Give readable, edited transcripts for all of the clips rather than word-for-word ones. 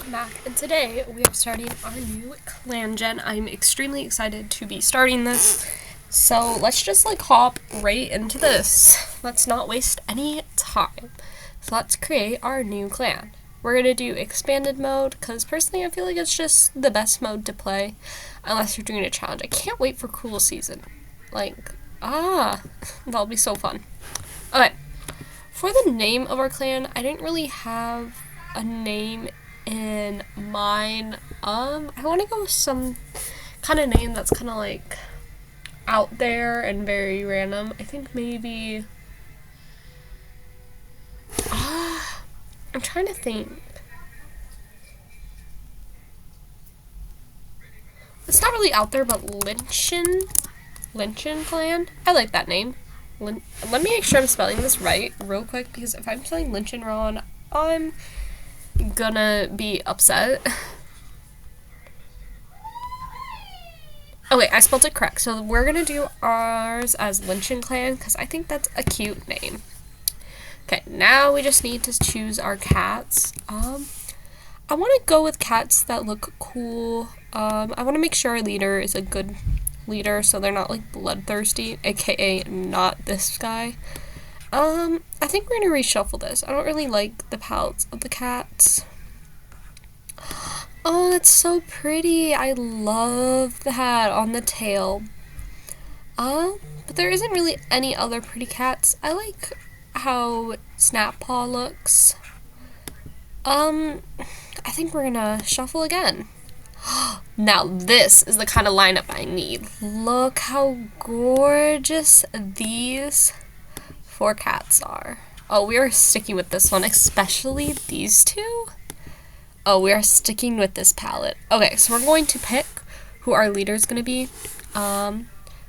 I'm back, and today we are starting our new clan gen. I'm extremely excited to be starting this, so let's just hop right into this. Let's not waste any time. So let's create our new clan. We're gonna do expanded mode, because personally I feel like it's just the best mode to play, unless you're doing a challenge. I can't wait for Cruel Season. That'll be so fun. Okay, for the name of our clan, I didn't really have a name in mind. I want to go with some kind of name that's kind of out there and very random. I think maybe I'm trying to think. It's not really out there, but LichenClan. I like that name. Let me make sure I'm spelling this right real quick, because if I'm spelling Lichen wrong, I'm gonna be upset. Okay, I spelled it correct. So we're gonna do ours as LichenClan because I think that's a cute name. Okay, now we just need to choose our cats. I want to go with cats that look cool. I want to make sure our leader is a good leader, so they're not bloodthirsty, aka not this guy. I think we're gonna reshuffle this. I don't really like the palettes of the cats. Oh, that's so pretty. I love the hat on the tail. But there isn't really any other pretty cats. I like how Snap Paw looks. I think we're gonna shuffle again. Now this is the kind of lineup I need. Look how gorgeous these 4 cats are. Oh, we are sticking with this one, especially these 2. Oh, we are sticking with this palette. Okay, so we're going to pick who our leader is going to be.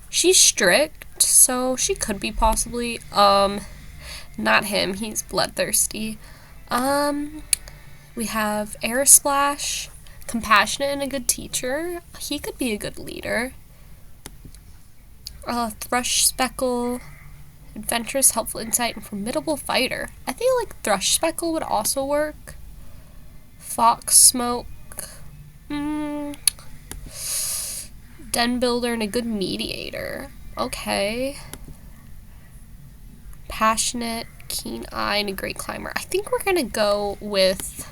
She's strict, so she could be possibly, not him. He's bloodthirsty. We have Air Splash, compassionate and a good teacher. He could be a good leader. Thrush Speckle, adventurous, helpful insight, and formidable fighter. I feel like Thrush Speckle would also work. Fox Smoke, Den Builder, and a good mediator. Okay. Passionate, keen eye, and a great climber. I think we're gonna go with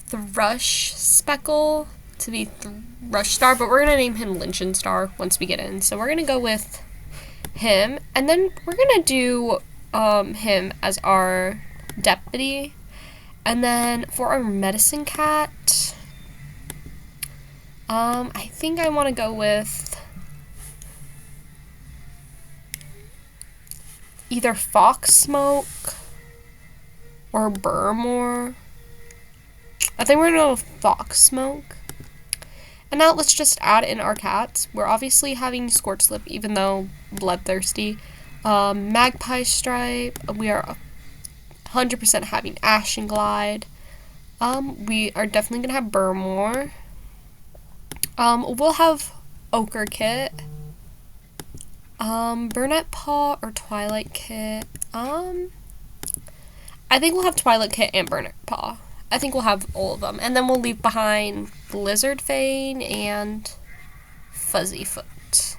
Thrush Speckle to be Thrush Star, but we're gonna name him Lichen Star once we get in. So we're gonna go with him, and then we're gonna do him as our deputy. And then for our medicine cat, I think I want to go with either Fox Smoke or Burmore. I think we're going to go with Fox Smoke. And now let's just add in our cats. We're obviously having Scorch Slip, even though bloodthirsty. Magpie Stripe. We are 100% having Ashen Glide. We are definitely gonna have Burmore. We'll have Ochre Kit. Burnett Paw or Twilight Kit. I think we'll have Twilight Kit and Burnett Paw. I think we'll have all of them. And then we'll leave behind Blizzard Fane and Fuzzy Foot.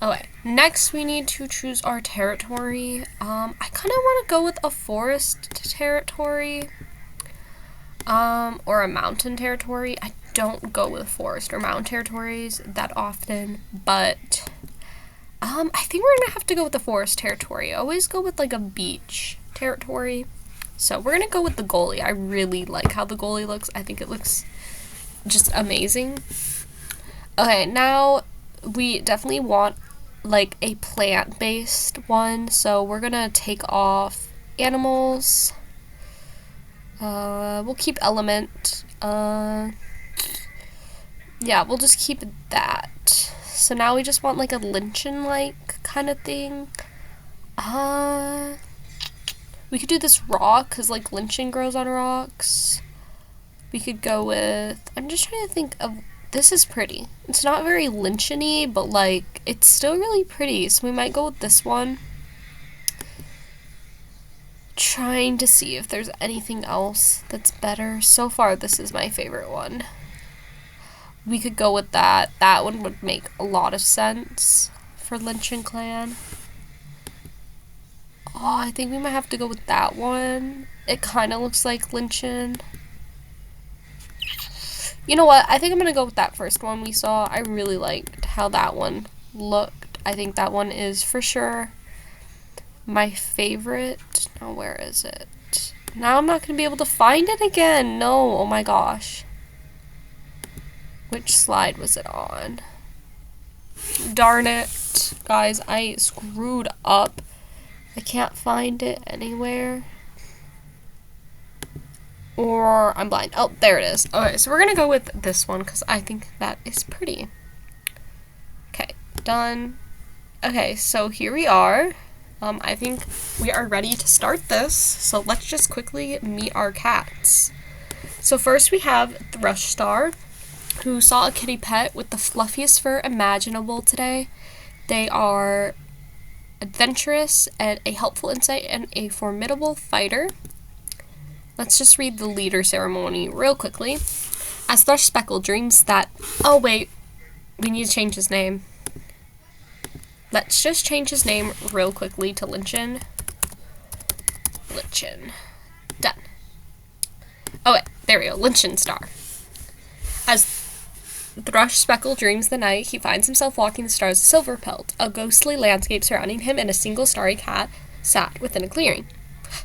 Okay, next we need to choose our territory. I kind of want to go with a forest territory, or a mountain territory. I don't go with forest or mountain territories that often, but, I think we're gonna have to go with the forest territory. I always go with a beach territory. So we're gonna go with the goalie. I really like how the goalie looks. I think it looks just amazing. Okay, now we definitely want a plant-based one, so we're gonna take off animals. We'll keep element. Yeah, we'll just keep that. So now we just want a lichen-like kind of thing. We could do this rock, because lichen grows on rocks. We could go with, I'm just trying to think of, this is pretty. It's not very lichen-y, but it's still really pretty, so we might go with this one. trying to see if there's anything else that's better. So far, this is my favorite one. We could go with that. That one would make a lot of sense for LichenClan. Oh, I think we might have to go with that one. It kind of looks like Linchin. You know what? I think I'm going to go with that first one we saw. I really liked how that one looked. I think that one is for sure my favorite. Now, where is it? Now I'm not going to be able to find it again. No, oh my gosh. Which slide was it on? Darn it. Guys, I screwed up. I can't find it anywhere. Or I'm blind. Oh, there it is. Okay, so we're going to go with this one because I think that is pretty. Okay, done. Okay, so here we are. I think we are ready to start this. So let's just quickly meet our cats. So first we have Thrush Star, who saw a kitty pet with the fluffiest fur imaginable today. They are adventurous and a helpful insight and a formidable fighter. Let's just read the leader ceremony real quickly. As Thrush Speckle dreams that... Oh, wait. We need to change his name. Let's just change his name real quickly to Linchin. Linchin. Done. Oh, wait. There we go. Linchin Star. As Thrush Speckle dreams the night, he finds himself walking the stars of Silver Pelt, a ghostly landscape surrounding him, and a single starry cat sat within a clearing.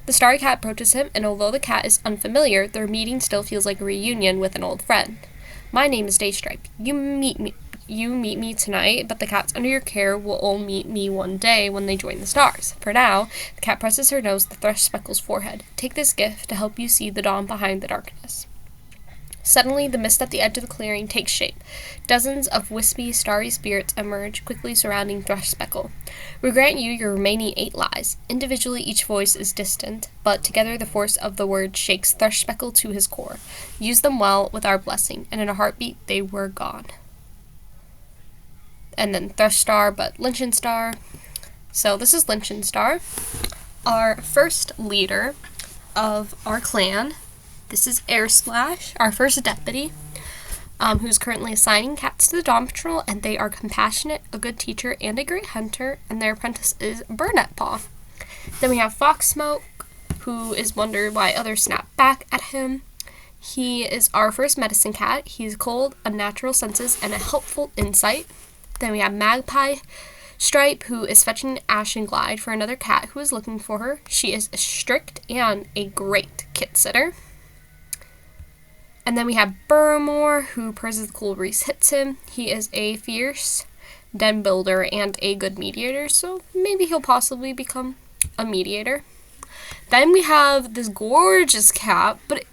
The starry cat approaches him, and although the cat is unfamiliar, their meeting still feels like a reunion with an old friend. My name is Daystripe. You meet me tonight, but the cats under your care will all meet me one day when they join the stars. For now, the cat presses her nose to Thrush Speckle's forehead. Take this gift to help you see the dawn behind the darkness. Suddenly, the mist at the edge of the clearing takes shape. Dozens of wispy, starry spirits emerge, quickly surrounding Thrush Speckle. We grant you your remaining 8 lives. Individually, each voice is distant, but together the force of the word shakes Thrush Speckle to his core. Use them well with our blessing, and in a heartbeat, they were gone. And then Thrush Star, but Linchin Star. So this is Linchin Star, our first leader of our clan. This is Air Splash, our first deputy, who's currently assigning cats to the Dawn Patrol, and they are compassionate, a good teacher, and a great hunter, and their apprentice is Burnett Paw. Then we have Fox Smoke, who is wondered why others snap back at him. He is our first medicine cat. He's cold, unnatural senses, and a helpful insight. Then we have Magpie Stripe, who is fetching Ash and Glide for another cat who is looking for her. She is strict and a great kit sitter. And then we have Burmore, who purrs as the cool breeze hits him. He is a fierce den builder and a good mediator, so maybe he'll possibly become a mediator. Then we have this gorgeous cat, but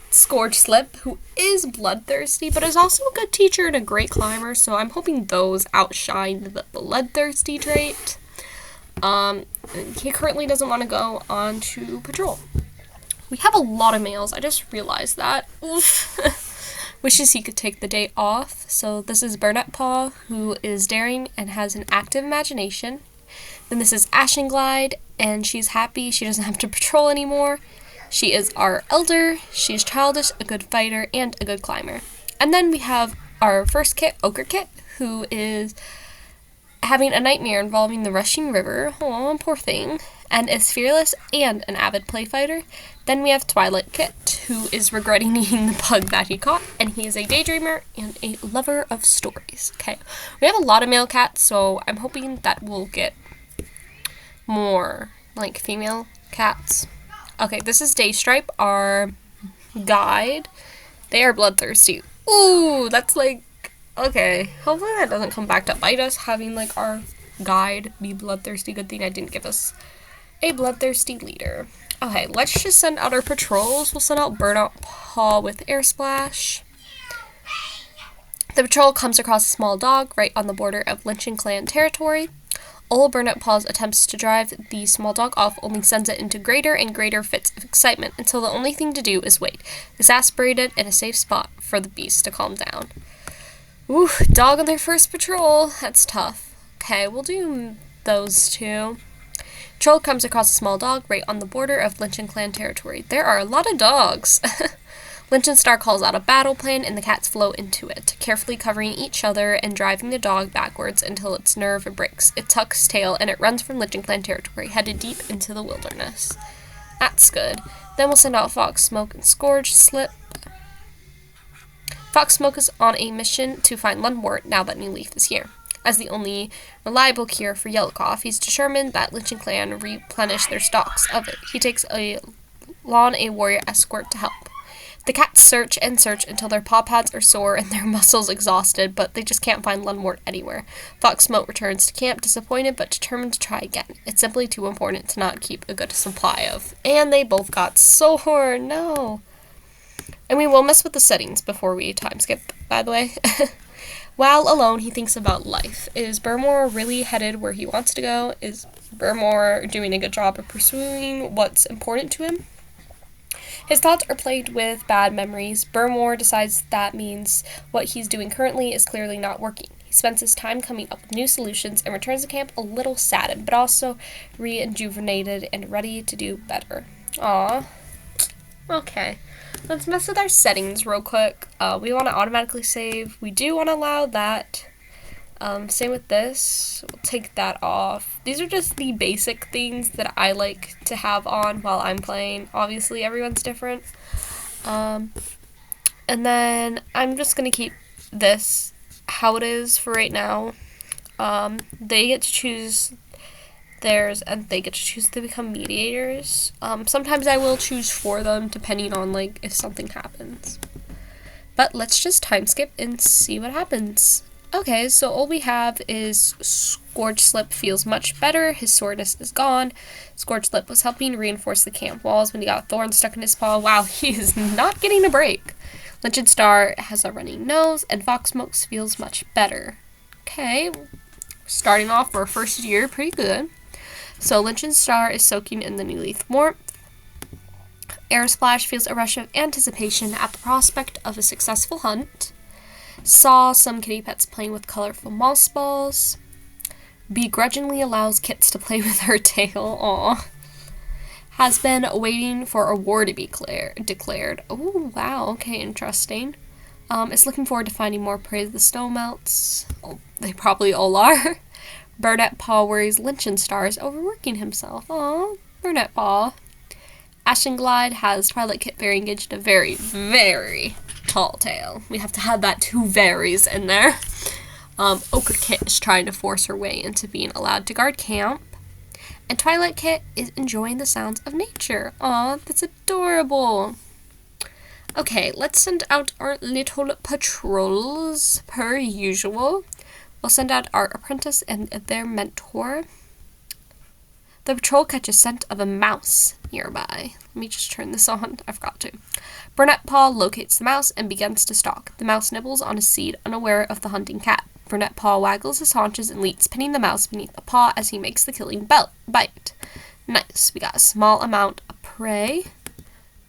Scourge Slip, who is bloodthirsty, but is also a good teacher and a great climber, so I'm hoping those outshine the bloodthirsty trait. He currently doesn't want to go on to patrol. We have a lot of males. I just realized that. Oof. Wishes he could take the day off. So this is Burnett Paw, who is daring and has an active imagination. Then this is Ash and Glide, and she's happy she doesn't have to patrol anymore. She is our elder. She's childish, a good fighter, and a good climber. And then we have our first kit, Ochre Kit, who is having a nightmare involving the rushing river. Oh, poor thing. And is fearless and an avid play fighter. Then we have Twilight Kit, who is regretting eating the bug that he caught, and he is a daydreamer and a lover of stories. Okay, we have a lot of male cats, so I'm hoping that we'll get more, like, female cats. Okay, this is Daystripe, our guide. They are bloodthirsty. Ooh, that's like, okay. Hopefully that doesn't come back to bite us, having, like, our guide be bloodthirsty. Good thing I didn't give us a bloodthirsty leader. Okay, let's just send out our patrols. We'll send out Burnout Paw with Air Splash. The patrol comes across a small dog right on the border of LichenClan territory. Old Burnett Paw's attempts to drive the small dog off only sends it into greater and greater fits of excitement until the only thing to do is wait, exasperated in a safe spot for the beast to calm down. Ooh, dog on their first patrol. That's tough. Okay, we'll do those two. Troll comes across a small dog right on the border of LichenClan territory. There are a lot of dogs. LinchenStar calls out a battle plan and the cats flow into it, carefully covering each other and driving the dog backwards until its nerve breaks. It tucks tail and it runs from LichenClan territory, headed deep into the wilderness. That's good. Then we'll send out Fox Smoke and Scourge Slip. Fox Smoke is on a mission to find Lundwort now that New Leaf is here. As the only reliable cure for yellow cough, he's determined that LinchenClan replenish their stocks of it. He takes on a warrior escort to help. The cats search and search until their paw pads are sore and their muscles exhausted, but they just can't find Lundwort anywhere. Fox Smoke returns to camp disappointed but determined to try again. It's simply too important to not keep a good supply of. And they both got sore. No. And we will mess with the settings before we time skip, by the way. While alone, he thinks about life. Is Burmore really headed where he wants to go? Is Burmore doing a good job of pursuing what's important to him? His thoughts are plagued with bad memories. Burmore decides that means what he's doing currently is clearly not working. He spends his time coming up with new solutions and returns to camp a little saddened, but also rejuvenated and ready to do better. Aww. Okay. Let's mess with our settings real quick. We want to automatically save. We do want to allow that. Same with this. We'll take that off. These are just the basic things that I like to have on while I'm playing. Obviously, everyone's different. And then I'm just going to keep this how it is for right now. They get to choose theirs, and they get to choose to become mediators. Sometimes I will choose for them, depending on, like, if something happens. But let's just time skip and see what happens. Okay, so all we have is Scourge Slip feels much better. His soreness is gone. Scourge Slip was helping reinforce the camp walls when he got thorns stuck in his paw. Wow, he is not getting a break. LinchenStar has a running nose, and Fox Smoke feels much better. Okay, starting off for our first year, pretty good. So LinchenStar is soaking in the New Leaf warmth. Air Splash feels a rush of anticipation at the prospect of a successful hunt. Saw some kitty pets playing with colorful moss balls. Begrudgingly allows Kits to play with her tail. Aw. Has been waiting for a war to be declared. Oh, wow. Okay, interesting. Is looking forward to finding more prey as the snow melts. Oh, they probably all are. Burnett Paw worries LinchenStar is overworking himself. Aw, Burnett Paw. Ashenglide has Twilight Kit very engaged in a very, very tall tail. We have to have that two varies in there. Ochre Kit is trying to force her way into being allowed to guard camp. And Twilight Kit is enjoying the sounds of nature. Aw, that's adorable. Okay, let's send out our little patrols per usual. We'll send out our apprentice and their mentor. The patrol catches scent of a mouse nearby. Let me just turn this on. I forgot to. Burnett Paw locates the mouse and begins to stalk. The mouse nibbles on a seed, unaware of the hunting cat. Burnett Paw waggles his haunches and leaps, pinning the mouse beneath the paw as he makes the killing bite. Nice. We got a small amount of prey.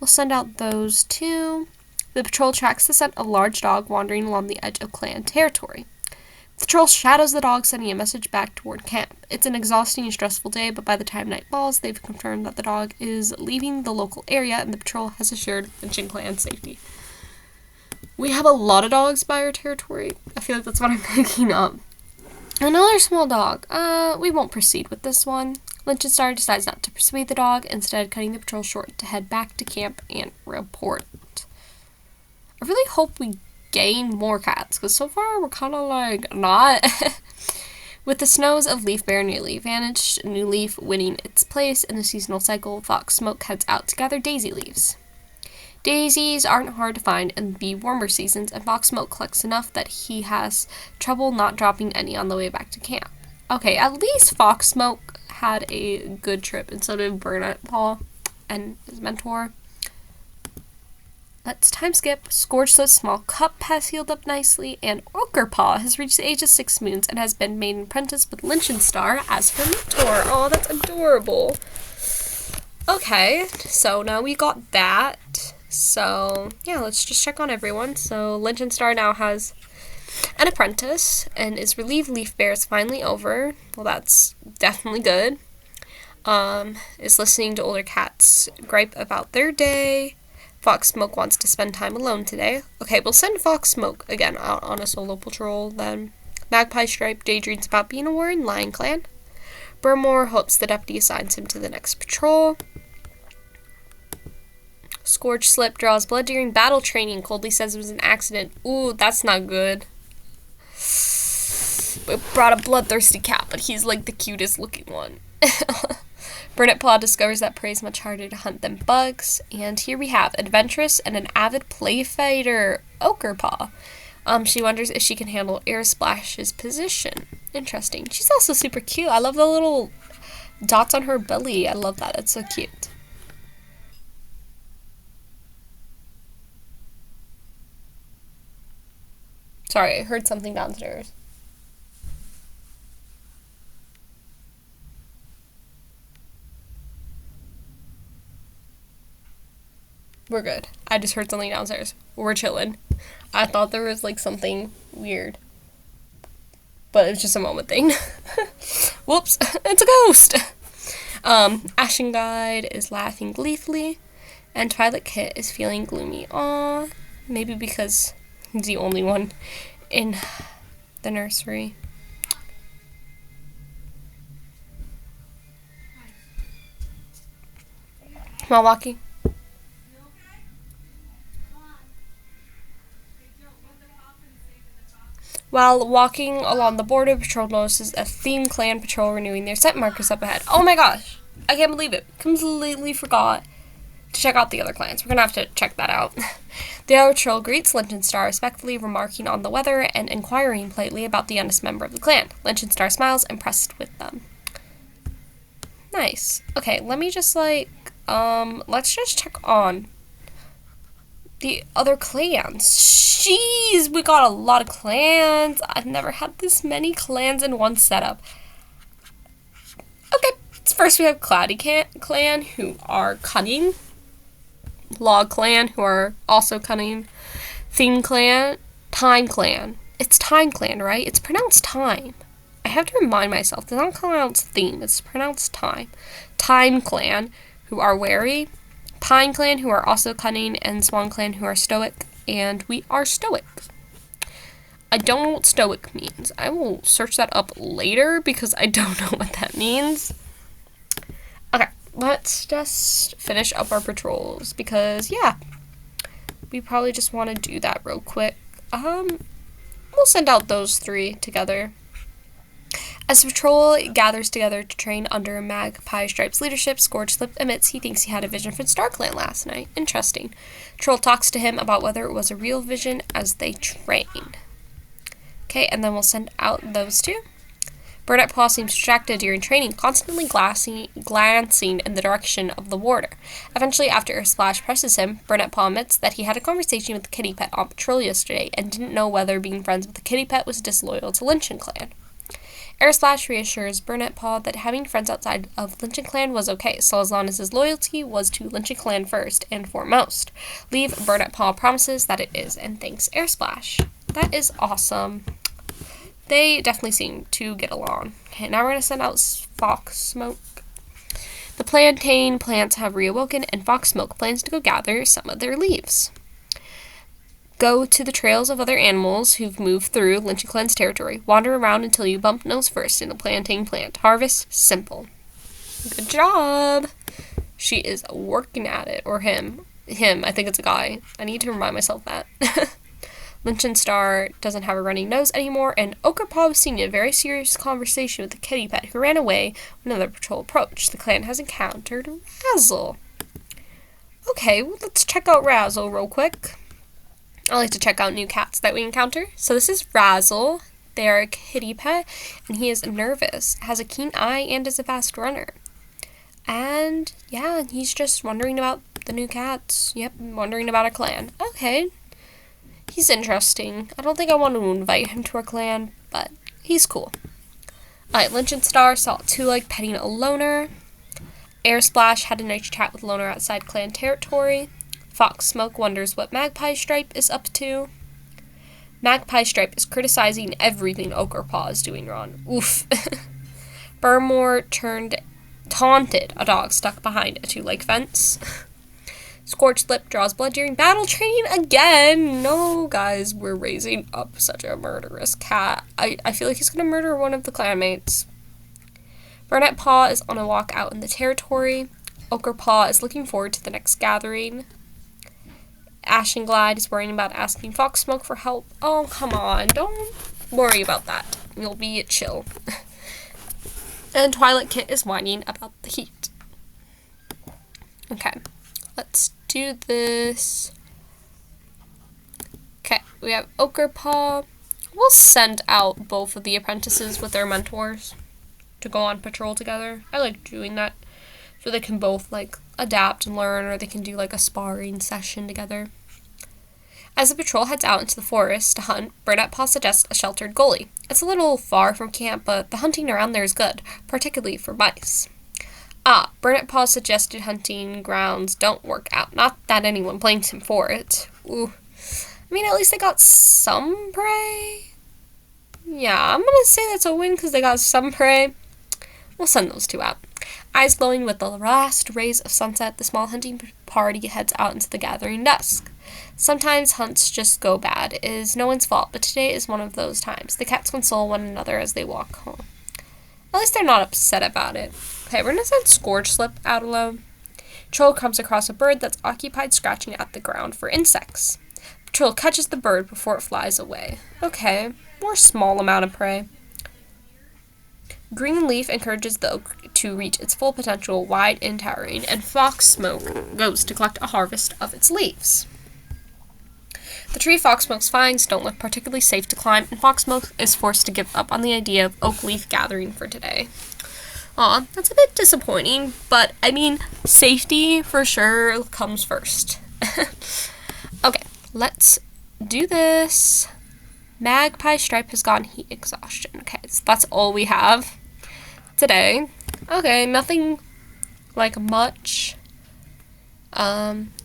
We'll send out those two. The patrol tracks the scent of a large dog wandering along the edge of clan territory. The patrol shadows the dog, sending a message back toward camp. It's an exhausting and stressful day, but by the time night falls, they've confirmed that the dog is leaving the local area, and the patrol has assured LinchenClan safety. We have a lot of dogs by our territory. I feel like that's what I'm picking up. Another small dog. We won't proceed with this one. LinchenStar decides not to persuade the dog, instead cutting the patrol short to head back to camp and report. I really hope we gain more cats, because so far we're kind of like not. With the snows of Leaf Bear nearly vanished, New Leaf winning its place in the seasonal cycle, Fox Smoke heads out to gather daisy leaves. Daisies aren't hard to find in the warmer seasons, and Fox Smoke collects enough that he has trouble not dropping any on the way back to camp. Okay, at least Fox Smoke had a good trip, and so did Burnett Paw and his mentor. Let's time skip. Scourge Slip's small cup has healed up nicely, and Ochre Paw has reached the age of 6 moons and has been made an apprentice with LinchenStar as her mentor. Oh, that's adorable. Okay, so now we got that. So, yeah, let's just check on everyone. So, LinchenStar now has an apprentice and is relieved Leaf Bear is finally over. Well, that's definitely good. is listening to older cats gripe about their day. Fox Smoke wants to spend time alone today. Okay, we'll send Fox Smoke again out on a solo patrol then. Magpie Stripe daydreams about being a warrior in LichenClan. Burmore hopes the deputy assigns him to the next patrol. Scourge Slip draws blood during battle training. Coldly says it was an accident. Ooh, that's not good. We brought a bloodthirsty cat, but he's like the cutest looking one. Burnett Paw discovers that prey is much harder to hunt than bugs. And here we have adventurous and an avid play fighter, Ochre Paw. She wonders if she can handle Air Splash's position. Interesting. She's also super cute. I love the little dots on her belly. I love that. It's so cute. Sorry, I heard something downstairs. We're good. I just heard something downstairs. We're chilling. I thought there was like something weird. But it was just a moment thing. Whoops, it's a ghost! Ashen Guide is laughing gleefully. And Twilight Kit is feeling gloomy. Aww. Maybe because he's the only one in the nursery. While walking. While walking along the border, patrol notices a theme clan patrol renewing their scent markers up ahead. Oh my gosh! I can't believe it. Completely forgot to check out the other clans. We're gonna have to check that out. The other patrol greets LinchenStar respectfully, remarking on the weather and inquiring politely about the youngest member of the clan. LinchenStar smiles, impressed with them. Nice. Okay, let me just let's just check on the other clans. Jeez, we got a lot of clans. I've never had this many clans in one setup. Okay, so first we have Cloudy Clan, who are cunning. Log Clan, who are also cunning. Theme Clan, Time Clan. It's Time Clan, right? It's pronounced Time. I have to remind myself, it's not pronounced Theme, it's pronounced Time. Time Clan, who are wary. Pine Clan, who are also cunning, and Swan Clan, who are stoic, and we are stoic. I don't know what stoic means. I will search that up later because I don't know what that means. Okay, let's just finish up our patrols because, yeah, we probably just want to do that real quick. We'll send out those three together. As the patrol gathers together to train under Magpie Stripe's leadership, Scourge Slip admits he thinks he had a vision for the StarClan last night. Interesting. Troll talks to him about whether it was a real vision as they train. Okay, and then we'll send out those two. Burnett Paw seems distracted during training, constantly glancing in the direction of the warder. Eventually, after Air Splash presses him, Burnett Paw admits that he had a conversation with the kitty pet on patrol yesterday and didn't know whether being friends with the kitty pet was disloyal to LinchenClan. Air Splash reassures Burnett Paw that having friends outside of LinchenClan was okay, so as long as his loyalty was to LinchenClan first and foremost. Leave Burnett Paw promises that it is and thanks Air Splash. That is awesome. They definitely seem to get along. Okay, now we're going to send out Fox Smoke. The plantain plants have reawoken, and Fox Smoke plans to go gather some of their leaves. Go to the trails of other animals who've moved through LinchenClan's territory. Wander around until you bump nose first in a plantain plant. Harvest, simple. Good job! She is working at it. Or him. Him, I think it's a guy. I need to remind myself that. LinchenStar doesn't have a running nose anymore, and Ochre Paw was seen in a very serious conversation with the kitty pet who ran away when another patrol approached. The clan has encountered Razzle. Okay, well, let's check out Razzle real quick. I like to check out new cats that we encounter. So this is Razzle. They are a kitty pet, and he is nervous, has a keen eye, and is a fast runner. And, yeah, he's just wondering about the new cats. Yep, wondering about our clan. Okay. He's interesting. I don't think I want to invite him to our clan, but he's cool. Alright, LinchenStar saw Two-Leg petting a loner. Air Splash had a nice chat with loner outside clan territory. Fox Smoke wonders what Magpie Stripe is up to. Magpie Stripe is criticizing everything Ochre Paw is doing wrong. Oof. Burmore turned taunted a dog stuck behind a 2-leg fence. Scorched Lip draws blood during battle training again. No, guys, we're raising up such a murderous cat. I feel like he's going to murder one of the clanmates. Burnett Paw is on a walk out in the territory. Ochre Paw is looking forward to the next gathering. Ashen Glide is worrying about asking Fox Smoke for help. Oh, come on. Don't worry about that. You'll be chill. And Twilight Kit is whining about the heat. Okay, let's do this. Okay, we have Ochre Paw. We'll send out both of the apprentices with their mentors to go on patrol together. I like doing that, so they can both, like, adapt and learn, or they can do, like, a sparring session together. As the patrol heads out into the forest to hunt, Burnett Paw suggests a sheltered gully. It's a little far from camp, but the hunting around there is good, particularly for mice. Burnett Paw's suggested hunting grounds don't work out. Not that anyone blames him for it. Ooh. I mean, at least they got some prey. Yeah, I'm gonna say that's a win because they got some prey. We'll send those two out. Eyes glowing with the last rays of sunset, the small hunting party heads out into the gathering dusk. Sometimes hunts just go bad. It is no one's fault, but today is one of those times. The cats console one another as they walk home. At least they're not upset about it. Okay, we're gonna send Scorched Lip out alone. Patrol comes across a bird that's occupied scratching at the ground for insects. Patrol catches the bird before it flies away. Okay, more small amount of prey. Green Leaf encourages the oak to reach its full potential, wide and towering, and Fox Smoke goes to collect a harvest of its leaves. The tree Fox Smoke finds don't look particularly safe to climb, and Fox Smoke is forced to give up on the idea of oak leaf gathering for today. Aw, that's a bit disappointing, but I mean, safety for sure comes first. Okay, let's do this. Magpie Stripe has gotten heat exhaustion. Okay, so that's all we have today. Okay, nothing like much.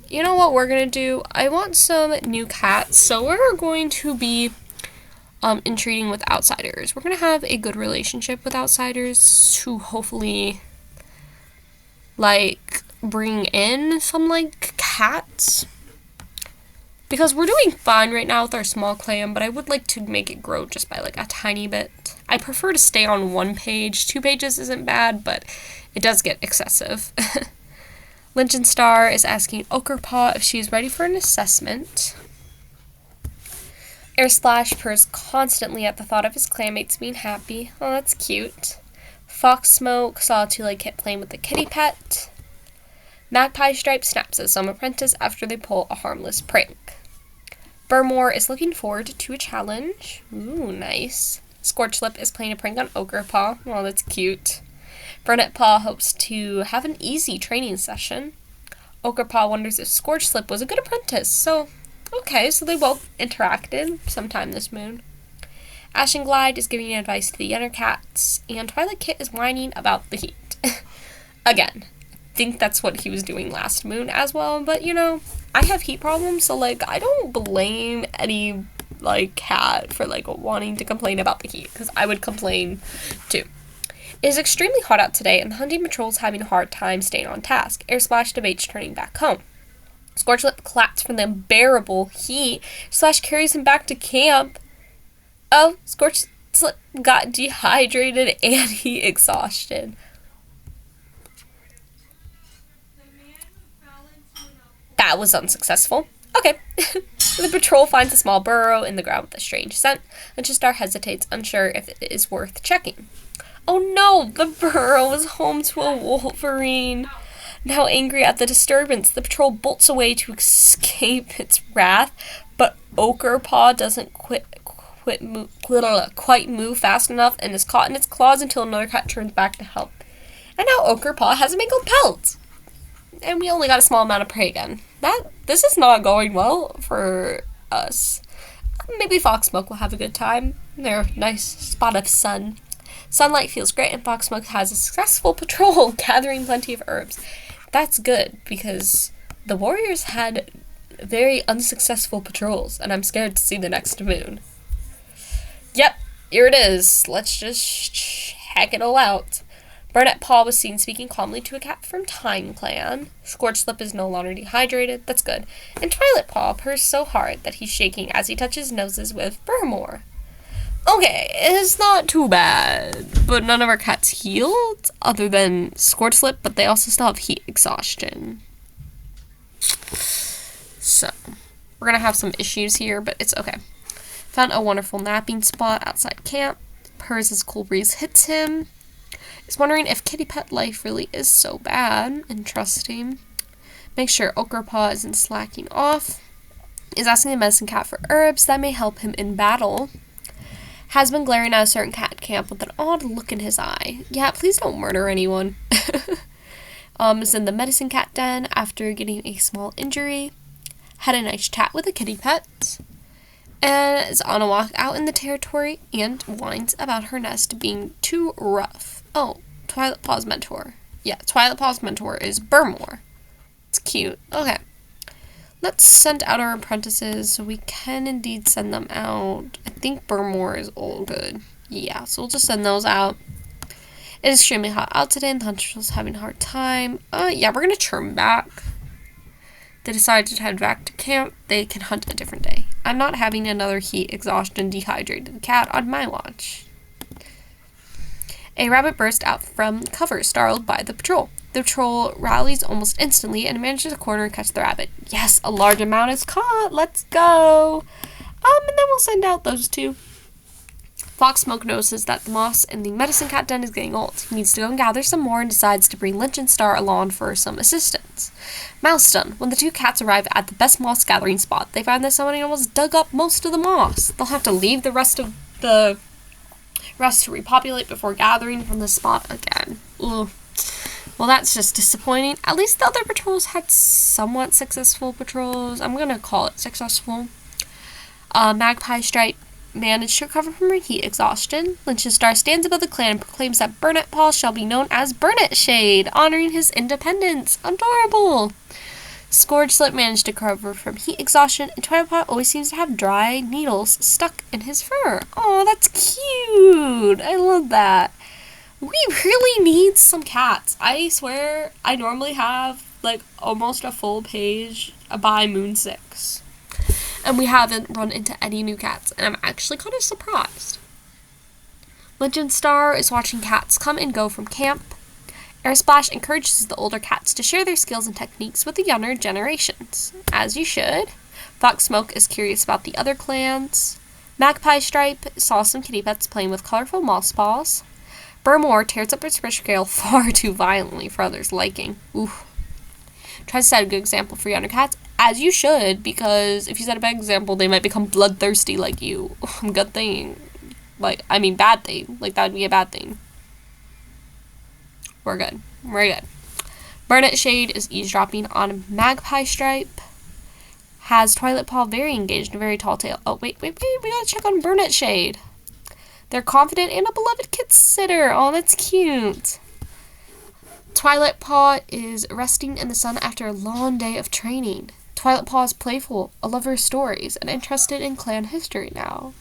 You know what we're gonna do? I want some new cats, so we're going to be entreating with outsiders. We're gonna have a good relationship with outsiders to hopefully like bring in some like cats. Because we're doing fine right now with our small clan, but I would like to make it grow just by like a tiny bit. I prefer to stay on 1 page. 2 pages isn't bad, but it does get excessive. Linchenstein is asking Ochre Paw if she's ready for an assessment. Air Splash purrs constantly at the thought of his clanmates being happy. Oh, that's cute. Fox Smoke saw a 2-leg kit playing with a kitty pet. Magpie Stripe snaps at some apprentice after they pull a harmless prank. Burmore is looking forward to a challenge. Ooh, nice. Scorched Lip is playing a prank on Ochre Paw. Oh, that's cute. Burnett Paw hopes to have an easy training session. Ochre Paw wonders if Scorched Lip was a good apprentice. So, okay, so they both interacted sometime this moon. Ashen Glide is giving advice to the younger cats, and Twilight Kit is whining about the heat. Again, I think that's what he was doing last moon as well, but you know, I have heat problems, so like I don't blame any like cat for like wanting to complain about the heat, because I would complain too. It is extremely hot out today, and the hunting patrol is having a hard time staying on task. Air Splash debates turning back home. Scorched Lip claps from the unbearable heat. Slash carries him back to camp. Oh, Scorched Lip got dehydrated and heat exhaustion. That was unsuccessful. Okay. The patrol finds a small burrow in the ground with a strange scent. Linchenstein hesitates, unsure if it is worth checking. Oh no! The burrow is home to a wolverine. Now angry at the disturbance, the patrol bolts away to escape its wrath, but Ochre Paw doesn't quite move fast enough and is caught in its claws until another cat turns back to help. And now Ochre Paw has a mangled pelt! And we only got a small amount of prey again. This is not going well for us. Maybe Fox Smoke will have a good time. Their nice spot of sun. Sunlight feels great, and Fox Smoke has a successful patrol, gathering plenty of herbs. That's good, because the warriors had very unsuccessful patrols, and I'm scared to see the next moon. Yep, here it is. Let's just check it all out. Burnett Paw was seen speaking calmly to a cat from TimeClan. Scorched Lip is no longer dehydrated. That's good. And Twilight Paw purrs so hard that he's shaking as he touches noses with Burmore. Okay, it's not too bad, but none of our cats healed, other than Scorched Lip, but they also still have heat exhaustion. So, we're gonna have some issues here, but it's okay. Found a wonderful napping spot outside camp. Purrs as cool breeze hits him. Is wondering if kitty pet life really is so bad. Interesting. Make sure Ochre Paw isn't slacking off. Is asking the medicine cat for herbs that may help him in battle. Has been glaring at a certain cat camp with an odd look in his eye. Yeah, please don't murder anyone. Is in the medicine cat den after getting a small injury. Had a nice chat with a kitty pet. And is on a walk out in the territory and whines about her nest being too rough. Oh, Twilight Paw's mentor. Yeah, Twilight Paw's mentor is Burmore. It's cute. Okay. Let's send out our apprentices so we can indeed send them out. I think Burmore is all good. Yeah, so we'll just send those out. It is extremely hot out today and the hunter's having a hard time. Yeah, we're going to turn back. They decided to head back to camp. They can hunt a different day. I'm not having another heat, exhaustion, dehydrated cat on my watch. A rabbit burst out from cover, startled by the patrol. The patrol rallies almost instantly and manages to corner and catch the rabbit. Yes, a large amount is caught. Let's go. And then we'll send out those two. Fox Smoke notices that the moss in the medicine cat den is getting old. He needs to go and gather some more and decides to bring Lynch and Star along for some assistance. Milestone. When the two cats arrive at the best moss gathering spot, they find that somebody almost dug up most of the moss. They'll have to leave the rest to repopulate before gathering from the spot again. Ugh. Well, that's just disappointing. At least the other patrols had somewhat successful patrols. I'm going to call it successful. Magpie Stripe managed to recover from her heat exhaustion. Lynch and Star stands above the clan and proclaims that Burnett Paw shall be known as Burnett Shade, honoring his independence. Adorable! Scorched Lip managed to recover from heat exhaustion, and Twilight Paw always seems to have dry needles stuck in his fur. Oh, that's cute! I love that. We really need some cats. I swear, I normally have, like, almost a full page by Moon 6. And we haven't run into any new cats, and I'm actually kind of surprised. Legend Star is watching cats come and go from camp. Air Splash encourages the older cats to share their skills and techniques with the younger generations. As you should. Fox Smoke is curious about the other clans. Magpie Stripe saw some kitty pets playing with colorful moss balls. Burmore tears up its fish scale far too violently for others' liking. Oof. Tries to set a good example for younger cats, as you should, because if you set a bad example, they might become bloodthirsty like you. Good thing. Bad thing. Like, that would be a bad thing. We're good. We're good. Burnett Shade is eavesdropping on Magpie Stripe. Has Twilight Paw very engaged in a very tall tale. Oh, wait. We gotta check on Burnett Shade. They're confident and a beloved kid sitter. Oh, that's cute. Twilight Paw is resting in the sun after a long day of training. Twilight Paw is playful, a lover of stories, and interested in clan history now.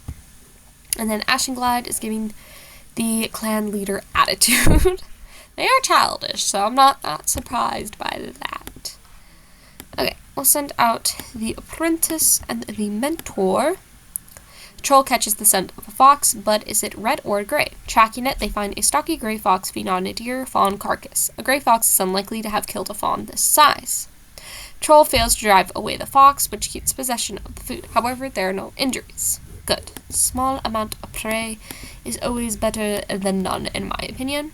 And then Ashenglad is giving the clan leader attitude. They are childish, so I'm not surprised by that. Okay, we'll send out the apprentice and the mentor. The troll catches the scent of a fox, but is it red or gray? Tracking it, they find a stocky gray fox feeding on a deer fawn carcass. A gray fox is unlikely to have killed a fawn this size. Troll fails to drive away the fox, which keeps possession of the food. However, there are no injuries. Good. Small amount of prey is always better than none, in my opinion.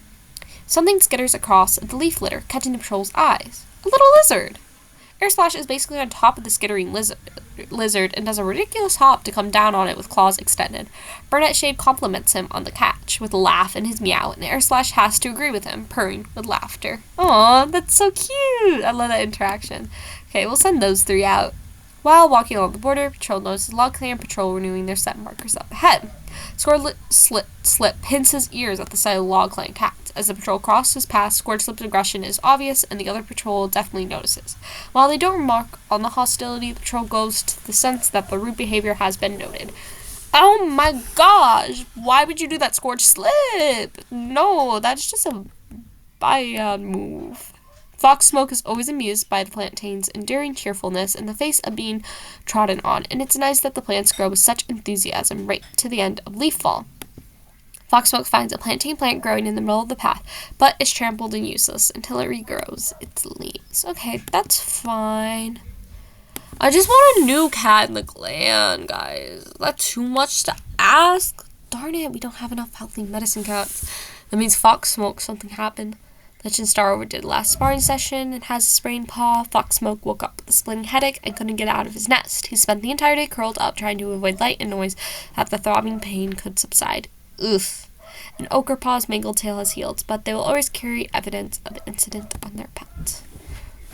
Something skitters across the leaf litter, catching the patrol's eyes. A little lizard! Air Splash is basically on top of the skittering lizard and does a ridiculous hop to come down on it with claws extended. Burnett Shade compliments him on the catch with a laugh in his meow, and Air Splash has to agree with him, purring with laughter. Aw, that's so cute! I love that interaction. Okay, we'll send those three out. While walking along the border, Patrol notices Log Clan Patrol renewing their scent markers up ahead. Scorched Slip pins his ears at the sight of Log Clan cats. As the patrol crosses past, Scorched Slip's aggression is obvious, and the other patrol definitely notices. While they don't remark on the hostility, the patrol goes to the sense that the rude behavior has been noted. Oh my gosh! Why would you do that, Scorched Slip? No, that's just a bad move. Fox Smoke is always amused by the plantain's enduring cheerfulness in the face of being trodden on, and it's nice that the plants grow with such enthusiasm right to the end of leaf fall. Fox Smoke finds a plantain plant growing in the middle of the path, but is trampled and useless until it regrows its leaves. Okay, that's fine. I just want a new cat in the clan, guys. That's too much to ask. Darn it, we don't have enough healthy medicine cats. That means Fox Smoke, something happened. LinchenStar overdid last sparring session and has a sprained paw. Fox Smoke woke up with a splitting headache and couldn't get out of his nest. He spent the entire day curled up trying to avoid light and noise that the throbbing pain could subside. Oof. And Ochre Paw's mangled tail has healed, but they will always carry evidence of the incident on their pet.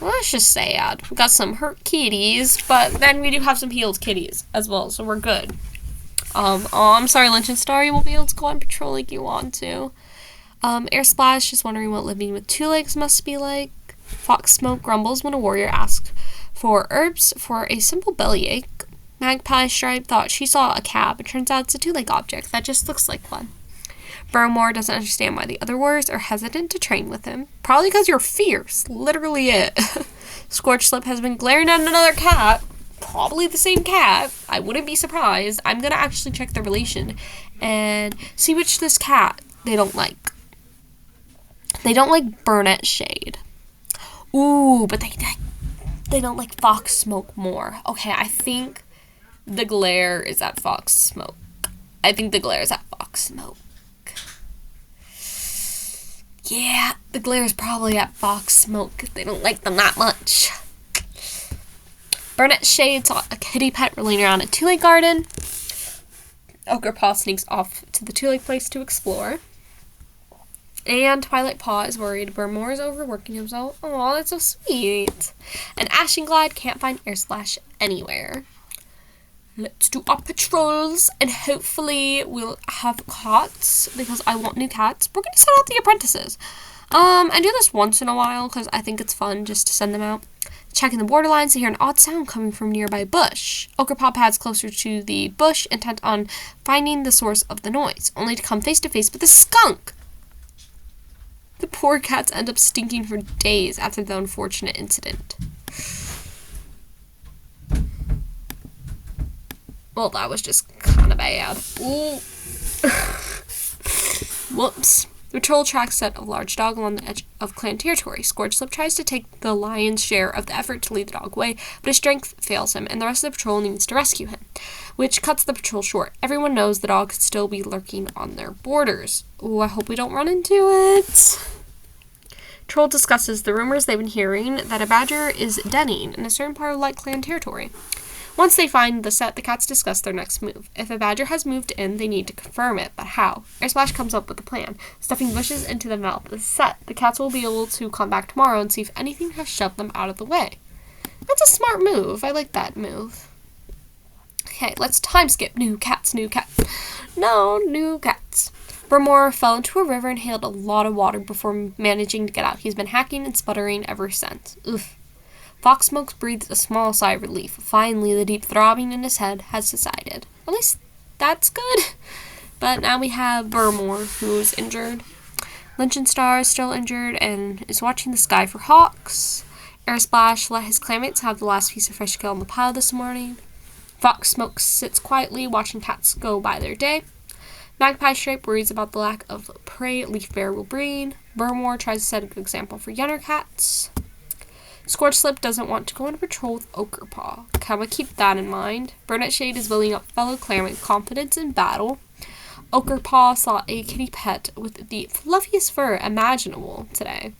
Well, that's just sad. We got some hurt kitties, but then we do have some healed kitties as well, so we're good. I'm sorry, LinchenStar, you won't be able to go on patrol like you want to. Air Splash is wondering what living with two legs must be like. Fox Smoke grumbles when a warrior asks for herbs for a simple bellyache. Magpie Stripe thought she saw a cab. It turns out it's a two-leg object that just looks like one. Burmore doesn't understand why the other warriors are hesitant to train with him. Probably because you're fierce. Literally it. Scorch Slip has been glaring at another cat. Probably the same cat. I wouldn't be surprised. I'm going to actually check the relation and see which this cat they don't like. They don't like Burnett Shade. Ooh, but they don't like Fox Smoke more. Okay, I think the glare is at Fox Smoke. I think the glare is at Fox Smoke. Yeah, the glare is probably at Fox Smoke. They don't like them that much. Burnett Shade saw a kitty pet rolling around a two-leg garden. Ochre Paw sneaks off to the two-leg place to explore. And Twilight Paw is worried Burmore is overworking himself. Aw, that's so sweet. And Ashen Glide can't find Air Splash anywhere. Let's do our patrols, and hopefully we'll have cats, because I want new cats. We're going to send out the apprentices. I do this once in a while, because I think it's fun just to send them out. Checking the borderlines, they hear an odd sound coming from nearby bush. Ochre Paw pads closer to the bush, intent on finding the source of the noise, only to come face to face with a skunk. The poor cats end up stinking for days after the unfortunate incident. Well, that was just kind of bad. Ooh. Whoops. The patrol tracks set a large dog along the edge of clan territory. Scorch Slip tries to take the lion's share of the effort to lead the dog away, but his strength fails him, and the rest of the patrol needs to rescue him, which cuts the patrol short. Everyone knows the dog could still be lurking on their borders. Ooh, I hope we don't run into it. Troll discusses the rumors they've been hearing that a badger is denning in a certain part of LichenClan territory. Once they find the set, the cats discuss their next move. If a badger has moved in, they need to confirm it, but how? Air Splash comes up with a plan. Stuffing bushes into the mouth of the set. The cats will be able to come back tomorrow and see if anything has shoved them out of the way. That's a smart move. I like that move. Okay, let's time skip. New cats, new cats. No, new cats. Burmore fell into a river and hailed a lot of water before managing to get out. He's been hacking and sputtering ever since. Oof. Fox Smoke breathes a small sigh of relief. Finally, the deep throbbing in his head has subsided. At least that's good. But now we have Burmore, who's injured. LinchenStar is still injured and is watching the sky for hawks. Air Splash let his clanmates have the last piece of fresh kill on the pile this morning. Fox Smoke sits quietly, watching cats go by their day. Magpie Stripe worries about the lack of prey Leaf Bear will bring. Burmore tries to set a good example for younger cats. Scorch Slip doesn't want to go on patrol with Ochre Paw. Can we keep that in mind? Burnett Shade is building up fellow clanmate confidence in battle. Ochre Paw saw a kitty pet with the fluffiest fur imaginable today.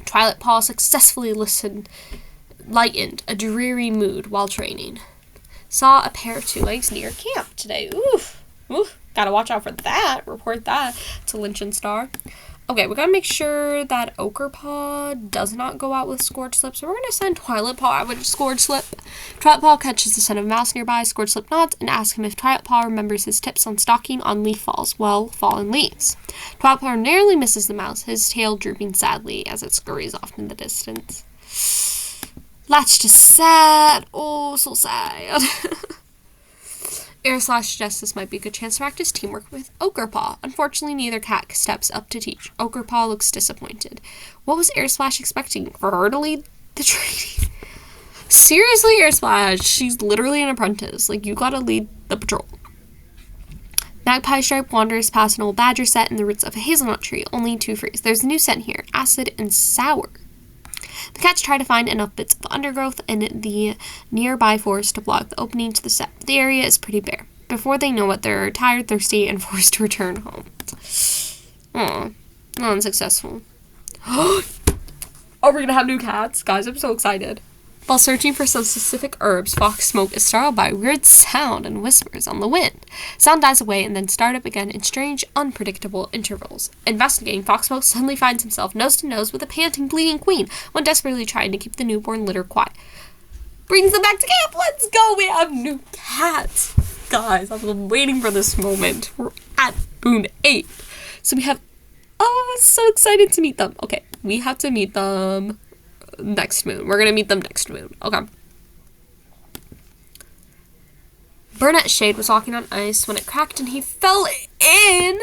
Twilight Paw successfully lightened a dreary mood while training. Saw a pair of two legs near camp today. Oof. Oof. Gotta watch out for that. Report that to LinchenStar. Okay, we gotta make sure that Ochre Paw does not go out with Scorch Slip, so we're gonna send Twilight Paw out with Scorch Slip. Twilight Paw catches the scent of a mouse nearby. Scorch Slip nods and asks him if Twilight Paw remembers his tips on stalking on leaf falls, well, fallen leaves. Twilight Paw narrowly misses the mouse, his tail drooping sadly as it scurries off in the distance. That's just sad. Oh, so sad. Air Slash suggests this might be a good chance to practice teamwork with Ochre Paw. Unfortunately, neither cat steps up to teach. Ochre Paw looks disappointed. What was Air Slash expecting? For her to lead the training? Seriously, Air Slash, she's literally an apprentice. Like, you gotta lead the patrol. Magpie Stripe wanders past an old badger set in the roots of a hazelnut tree, only 2 frees. There's a new scent here, acid and sour. The cats try to find enough bits of undergrowth in the nearby forest to block the opening to the set. The area is pretty bare. Before they know it, they're tired, thirsty, and forced to return home. Aw, unsuccessful. Oh, we're gonna have new cats? Guys, I'm so excited. While searching for some specific herbs, Fox Smoke is startled by a weird sound and whispers on the wind. Sound dies away and then start up again in strange, unpredictable intervals. Investigating, Fox Smoke suddenly finds himself nose to nose with a panting, bleeding queen, one desperately trying to keep the newborn litter quiet. Brings them back to camp! Let's go! We have new cats! Guys, I've been waiting for this moment. We're at Boon 8. So we have... Oh, so excited to meet them. Okay, we have to meet them... next moon. We're gonna meet them next moon. Okay. Burnett Shade was walking on ice when it cracked and he fell in.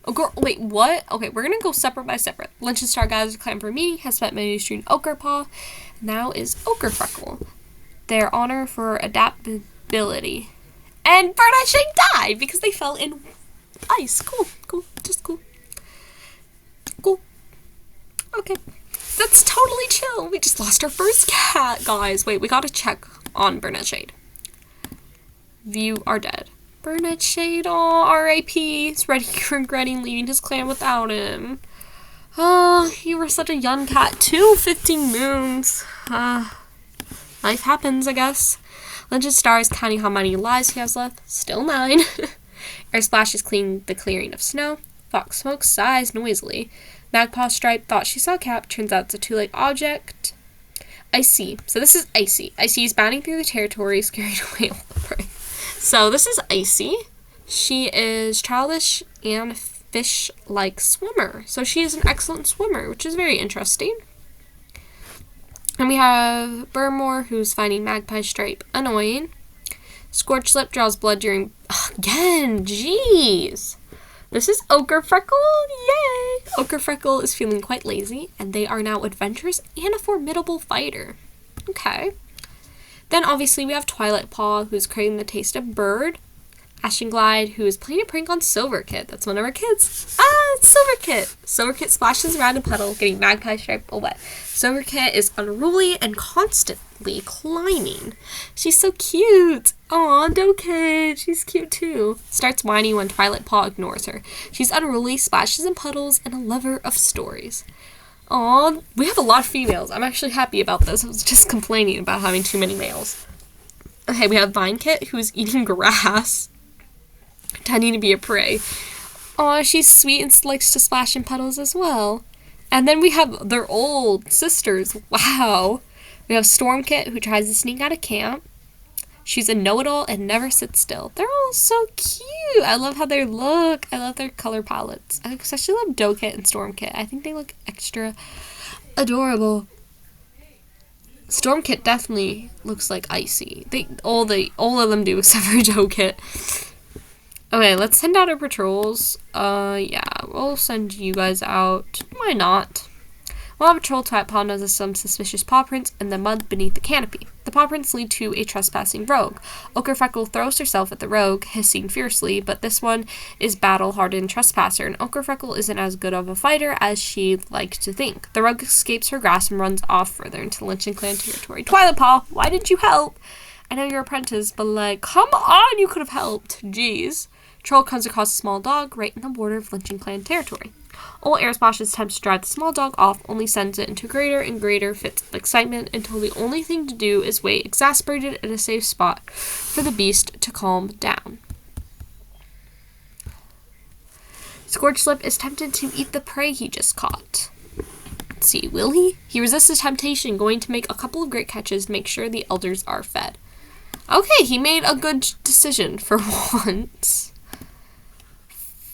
Oh, girl, wait, what? Okay, we're gonna go separate by separate. Lynchen Star gathers a clan for a meeting, has spent many strewn Ochre Paw, now is Ochre Freckle. Their honor for adaptability. And Burnett Shade died because they fell in ice. Cool, just cool. Cool. Okay. That's totally chill. We just lost our first cat, guys. Wait, we gotta check on Burnett Shade. View are dead. Burnett Shade, aw, R.I.P. He's regretting leaving his clan without him. Oh, you were such a young cat too, 15 moons. Life happens, I guess. Lynchen Star is counting how many lives he has left. Still 9. Air Splash is cleaning the clearing of snow. Fox Smoke sighs noisily. Magpie Stripe thought she saw a cat. Turns out it's a 2-leg object. Icy. So this is Icy. Icy is bounding through the territory, scaring away all the prey. So this is Icy. She is childish and fish-like swimmer. So she is an excellent swimmer, which is very interesting. And we have Burmore, who's finding Magpie Stripe annoying. Scorched Lip draws blood during... Again! Jeez! This is Ochre Freckle! Yay! Ochre Freckle is feeling quite lazy, and they are now adventurous and a formidable fighter. Okay. Then obviously we have Twilight Paw, who's craving the taste of bird. Ashen Glide, who is playing a prank on Silver Kit. That's one of our kids. It's Silver Kit! Silver Kit splashes around a puddle, getting Magpie Stripe wet. Silver Kit is unruly and constantly climbing. She's so cute! Aw, Dokit, she's cute too. Starts whining when Twilight Paw ignores her. She's unruly, splashes in puddles, and a lover of stories. Aw, we have a lot of females. I'm actually happy about this. I was just complaining about having too many males. Okay, we have Vine Kit, who's eating grass, pretending to be a prey. Aw, she's sweet and likes to splash in puddles as well. And then we have their old sisters. Wow. We have Storm Kit, who tries to sneak out of camp. She's a know-it-all and never sits still. They're all so cute. I love how they look. I love their color palettes. I especially love Dokit and Storm Kit. I think they look extra adorable. Storm Kit definitely looks like Icy. All of them do except for Dokit. Okay, let's send out our patrols. Yeah, we'll send you guys out. Why not? We'll have a patrol to Paw notices some suspicious paw prints in the mud beneath the canopy. The paw prints lead to a trespassing rogue. Ochre Freckle throws herself at the rogue, hissing fiercely, but this one is battle-hardened trespasser, and Ochre Freckle isn't as good of a fighter as she'd like to think. The rogue escapes her grasp and runs off further into LinchenClan territory. Twilight Paw, why didn't you help? I know you're apprentice, but like, come on, you could have helped. Jeez. Troll comes across a small dog right in the border of LinchenClan territory. Old Air Splash's attempts to drive the small dog off only sends it into greater and greater fits of excitement until the only thing to do is wait exasperated in a safe spot for the beast to calm down. Scorched Lip is tempted to eat the prey he just caught. Let's see, will he? He resists the temptation, going to make a couple of great catches to make sure the elders are fed. Okay, he made a good decision for once.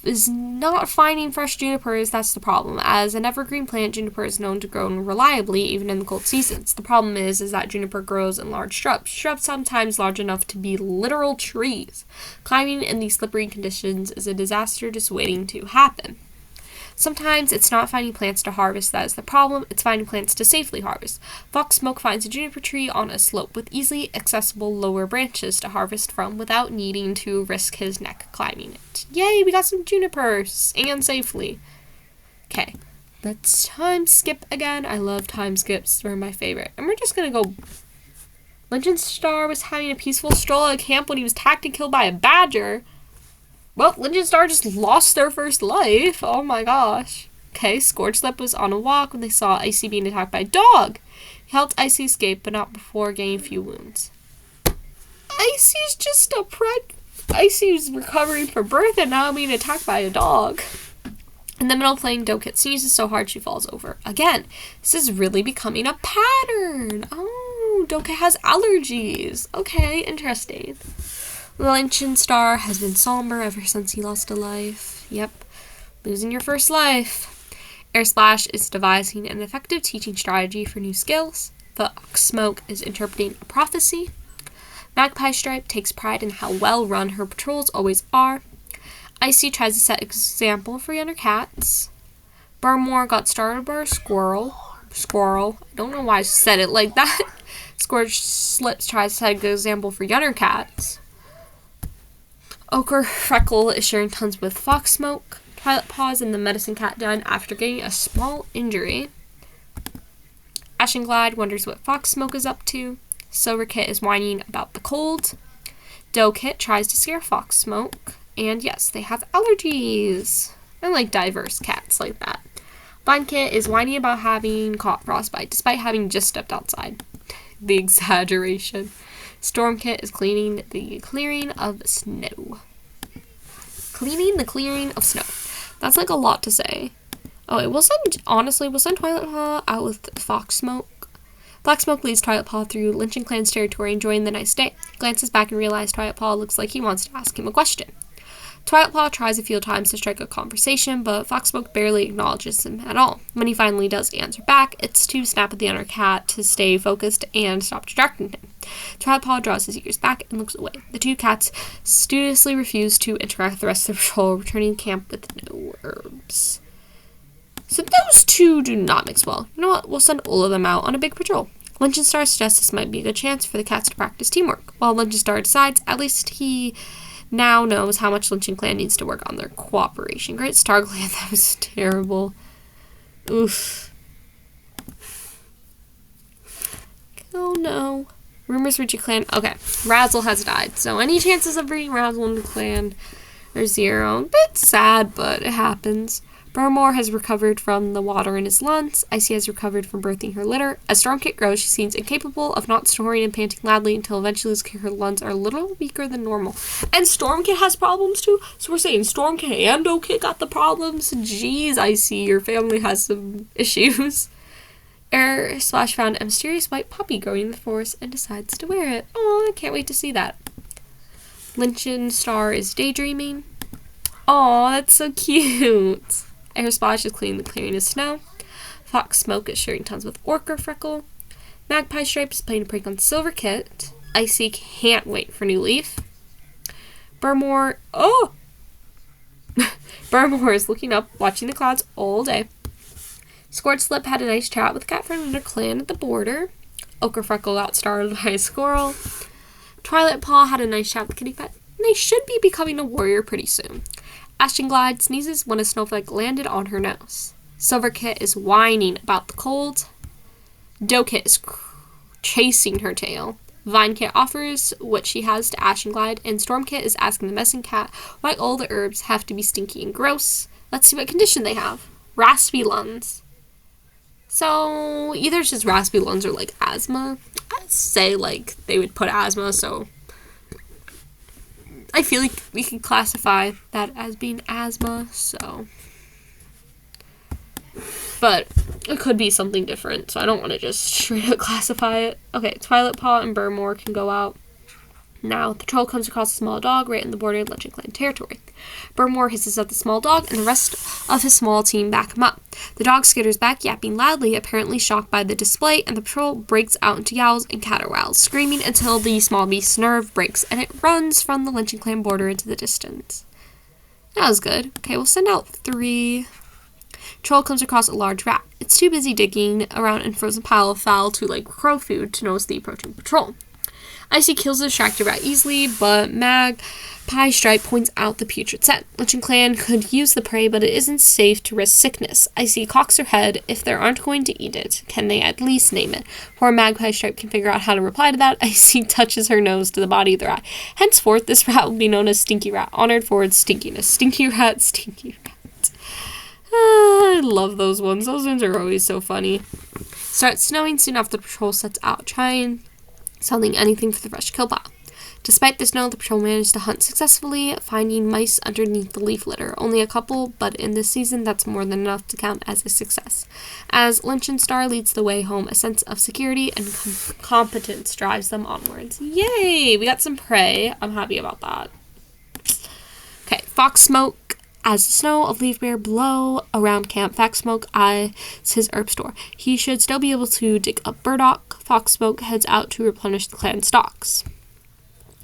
is not finding fresh junipers. That's the problem. As an evergreen plant, juniper is known to grow reliably even in the cold seasons. The problem is that juniper grows in large shrubs. Shrubs sometimes large enough to be literal trees. Climbing in these slippery conditions is a disaster just waiting to happen. Sometimes it's not finding plants to harvest that is the problem, it's finding plants to safely harvest. Fox Smoke finds a juniper tree on a slope with easily accessible lower branches to harvest from without needing to risk his neck climbing it. Yay, we got some junipers! And safely. Okay, let's time skip again. I love time skips, they're my favorite. And we're just gonna go... LinchenStar was having a peaceful stroll at camp when he was attacked and killed by a badger. Well, LinchenStar just lost their first life. Oh my gosh. Okay, Scorched Lip was on a walk when they saw Icy being attacked by a dog. He helped Icy escape, but not before getting a few wounds. Icy's just a Icy's recovering from birth and now being attacked by a dog. In the middle of playing, Dokit sneezes so hard she falls over. Again, this is really becoming a pattern. Oh, Dokit has allergies. Okay, interesting. LinchenStar has been somber ever since he lost a life. Yep, losing your first life. Air Splash is devising an effective teaching strategy for new skills. Fox Smoke is interpreting a prophecy. Magpie Stripe takes pride in how well run her patrols always are. Icy tries to set example for younger cats. Burmore got started by a squirrel. I don't know why I said it like that. Scorched Slips tries to set an example for younger cats. Ochre Freckle is sharing tons with Fox Smoke. Twilight Paws in the medicine cat den after getting a small injury. LinchenClan wonders what Fox Smoke is up to. Silverkit is whining about the cold. Dokit tries to scare Fox Smoke. And yes, they have allergies. I like diverse cats like that. Vinekit is whining about having caught frostbite despite having just stepped outside. The exaggeration. Stormkit is cleaning the clearing of snow. Cleaning the clearing of snow. That's like a lot to say. Oh, we'll send Twilight Paw out with Fox Smoke. Fox Smoke leads Twilight Paw through LinchenClan's territory, enjoying the nice day. Glances back and realizes Twilight Paw looks like he wants to ask him a question. Twilight Paw tries a few times to strike a conversation, but Fox Smoke barely acknowledges him at all. When he finally does answer back, it's to snap at the other cat to stay focused and stop distracting him. Twilight Paw draws his ears back and looks away. The two cats studiously refuse to interact with the rest of the patrol, returning to camp with no herbs. So those two do not mix well. You know what? We'll send all of them out on a big patrol. LinchenStar suggests this might be a good chance for the cats to practice teamwork. While LinchenStar decides, at least he now knows how much LinchenClan needs to work on their cooperation. Great Stargland, that was terrible. Oof. Oh no. Rumors reach your clan. Okay, Razzle has died, so any chances of bringing Razzle into the clan are zero. A bit sad, but it happens. Burmore has recovered from the water in his lungs. Icy has recovered from birthing her litter. As Stormkit grows, she seems incapable of not snoring and panting loudly until eventually her lungs are a little weaker than normal. And Stormkit has problems too? So we're saying Stormkit and Dokit got the problems? Jeez, Icy, your family has some issues. Air Splash found a mysterious white puppy growing in the forest and decides to wear it. Oh, I can't wait to see that. LinchenStar is daydreaming. Oh, that's so cute. Air Splash is cleaning the clearing of snow. Fox Smoke is sharing tons with Ochre Freckle. Magpie Stripe is playing a prank on Silverkit. Icy can't wait for New Leaf. Burmore is looking up, watching the clouds all day. Scorched Lip had a nice chat with a cat from another clan at the border. Ochre Freckle got startled by a squirrel. Twilight Paw had a nice chat with Kitty Cat. And they should be becoming a warrior pretty soon. LinchenClan sneezes when a snowflake landed on her nose. Silverkit is whining about the cold. Dokit is chasing her tail. Vinekit offers what she has to LinchenClan, and Stormkit is asking the medicine cat why all the herbs have to be stinky and gross. Let's see what condition they have. Raspy lungs. So either it's just raspy lungs or like asthma. I'd say like they would put asthma, so I feel like we can classify that as being asthma, so. But it could be something different, so I don't want to just straight up classify it. Okay, Twilight Paw and Burmore can go out. Now, the troll comes across a small dog right in the border of LinchenClan territory. Burmore hisses at the small dog, and the rest of his small team back him up. The dog skitters back, yapping loudly, apparently shocked by the display, and the patrol breaks out into yowls and caterwauls, screaming until the small beast's nerve breaks, and it runs from the LichenClan border into the distance. That was good. Okay, we'll send out 3. Troll comes across a large rat. It's too busy digging around in a frozen pile of foul to like crow food to notice the approaching patrol. Icy kills the distracted rat easily, but Magpie Stripe points out the putrid scent. LichenClan could use the prey, but it isn't safe to risk sickness. Icy cocks her head. If they aren't going to eat it, can they at least name it? Before Magpie Stripe can figure out how to reply to that, Icy touches her nose to the body of the rat. Henceforth, this rat will be known as Stinky Rat, honored for its stinkiness. Stinky Rat, Stinky Rat. I love those ones. Those ones are always so funny. Starts snowing soon after the patrol sets out, trying selling anything for the fresh kill pile. Despite the snow, the patrol managed to hunt successfully, finding mice underneath the leaf litter. Only a couple, but in this season, that's more than enough to count as a success. As LinchenStar leads the way home, a sense of security and competence drives them onwards. Yay! We got some prey. I'm happy about that. Okay, Fox Smoke. As the snow of Leaf Bear blow around camp, Fox Smoke eyes his herb store. He should still be able to dig up burdock. Fox Smoke heads out to replenish the clan stocks.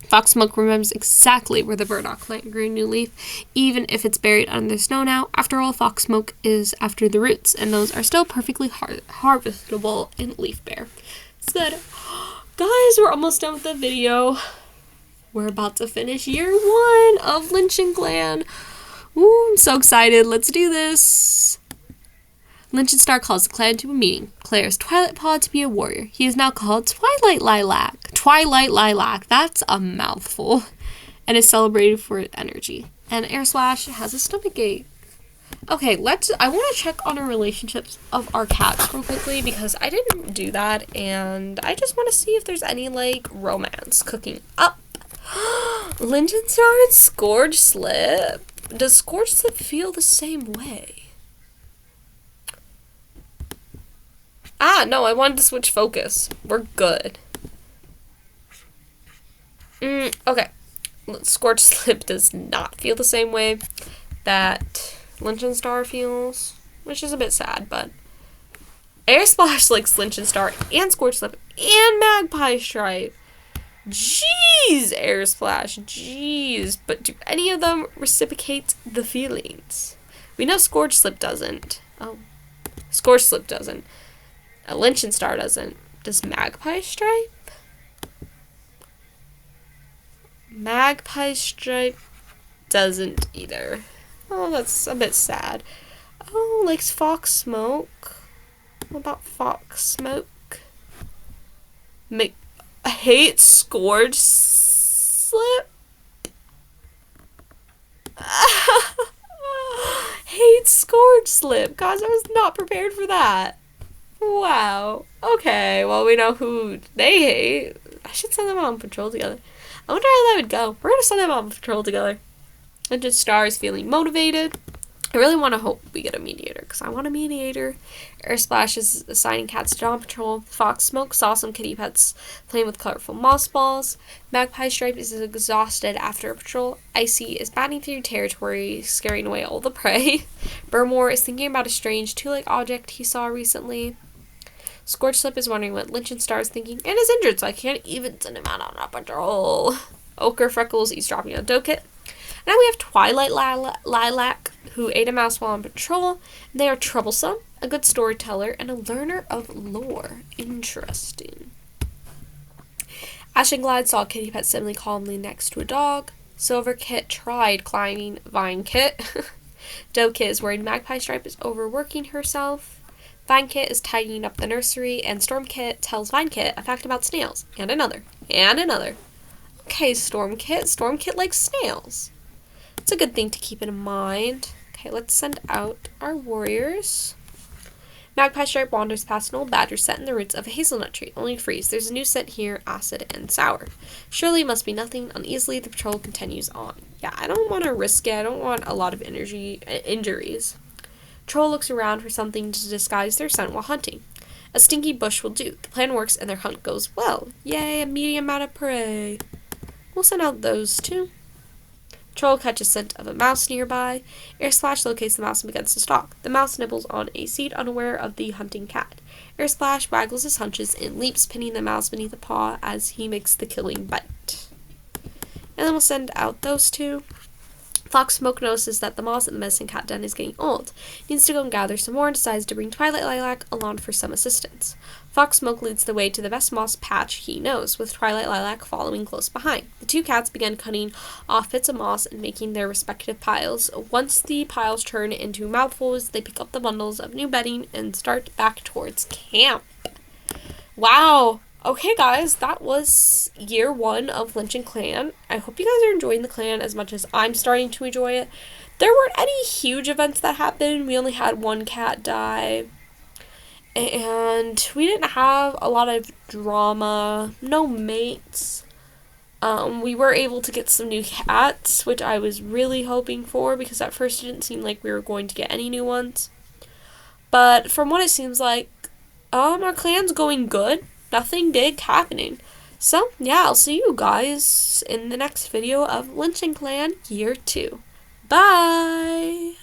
Fox Smoke remembers exactly where the burdock plant grew New Leaf, even if it's buried under the snow now. After all, Fox Smoke is after the roots, and those are still perfectly harvestable in Leaf Bear. It's good. Guys, we're almost done with the video. We're about to finish year 1 of LinchenClan. Ooh, I'm so excited. Let's do this. LinchenStar calls the clan to a meeting. Declares Twilight Paw to be a warrior. He is now called Twilight Lilac. Twilight Lilac. That's a mouthful. And is celebrated for its energy. And Air Splash has a stomach ache. Okay, I want to check on our relationships of our cats real quickly because I didn't do that and I just want to see if there's any, like, romance cooking up. LinchenStar and Scourge Slip. Does Scourge Slip feel the same way? No, I wanted to switch focus. We're good. Okay. Scourge Slip does not feel the same way that LinchenStar feels, which is a bit sad, but Air Splash likes LinchenStar and Scourge Slip and Magpie Stripe. Jeez, Air Splash, jeez. But do any of them reciprocate the feelings? We know Scourge Slip doesn't. Oh. Scourge Slip doesn't. LinchenStar doesn't. Does Magpie Stripe? Magpie Stripe doesn't either. Oh, that's a bit sad. Oh, likes Fox Smoke. What about Fox Smoke? I hate Scourge Slip. Hate Scourge Slip. Guys, I was not prepared for that. Wow. Okay, well, we know who they hate. I should send them on patrol together. I wonder how that would go. We're going to send them on patrol together. And just Star is feeling motivated. I really want to hope we get a mediator, because I want a mediator. Air Splash is assigning cats to Dawn Patrol. Fox Smoke saw some kitty pets playing with colorful moss balls. Magpie Stripe is exhausted after a patrol. Icy is batting through territory, scaring away all the prey. Burmore is thinking about a strange two-leg object he saw recently. Scourge Slip is wondering what LinchenStar is thinking, and is injured, so I can't even send him out on a patrol. Ochre Freckles eavesdropping on Dokit. Now we have Twilight Lilac, who ate a mouse while on patrol. They are troublesome, a good storyteller, and a learner of lore. Interesting. Ashenglide saw Kitty Pet suddenly calmly next to a dog. Silver Kit tried climbing Vine Kit. Doe Kit is worried Magpie Stripe is overworking herself. Vine Kit is tidying up the nursery, and Storm Kit tells Vine Kit a fact about snails. And another. And another. Okay, Storm Kit. Storm Kit likes snails. It's a good thing to keep in mind. Okay, let's send out our warriors. Magpie Stripe wanders past an old badger set in the roots of a hazelnut tree, only to freeze. There's a new scent here, acid and sour. Surely it must be nothing. Uneasily, the patrol continues on. Yeah, I don't want to risk it. I don't want a lot of injuries. Troll looks around for something to disguise their scent while hunting. A stinky bush will do. The plan works and their hunt goes well. Yay, a medium amount of prey. We'll send out those two. Troll catches scent of a mouse nearby. Air Splash locates the mouse and begins to stalk. The mouse nibbles on a seed, unaware of the hunting cat. Air Splash waggles his hunches and leaps, pinning the mouse beneath a paw as he makes the killing bite. And then we'll send out those two. Fox Smoke notices that the moss in the medicine cat den is getting old. He needs to go and gather some more and decides to bring Twilight Lilac along for some assistance. Fox Smoke leads the way to the best moss patch he knows, with Twilight Lilac following close behind. The two cats begin cutting off bits of moss and making their respective piles. Once the piles turn into mouthfuls, they pick up the bundles of new bedding and start back towards camp. Wow! Okay, guys, that was year 1 of LichenClan. I hope you guys are enjoying the clan as much as I'm starting to enjoy it. There weren't any huge events that happened. We only had one cat die. And we didn't have a lot of drama. No mates. We were able to get some new cats, which I was really hoping for, because at first it didn't seem like we were going to get any new ones. But from what it seems like, our clan's going good. Nothing big happening. So, yeah, I'll see you guys in the next video of LichenClan Year 2. Bye!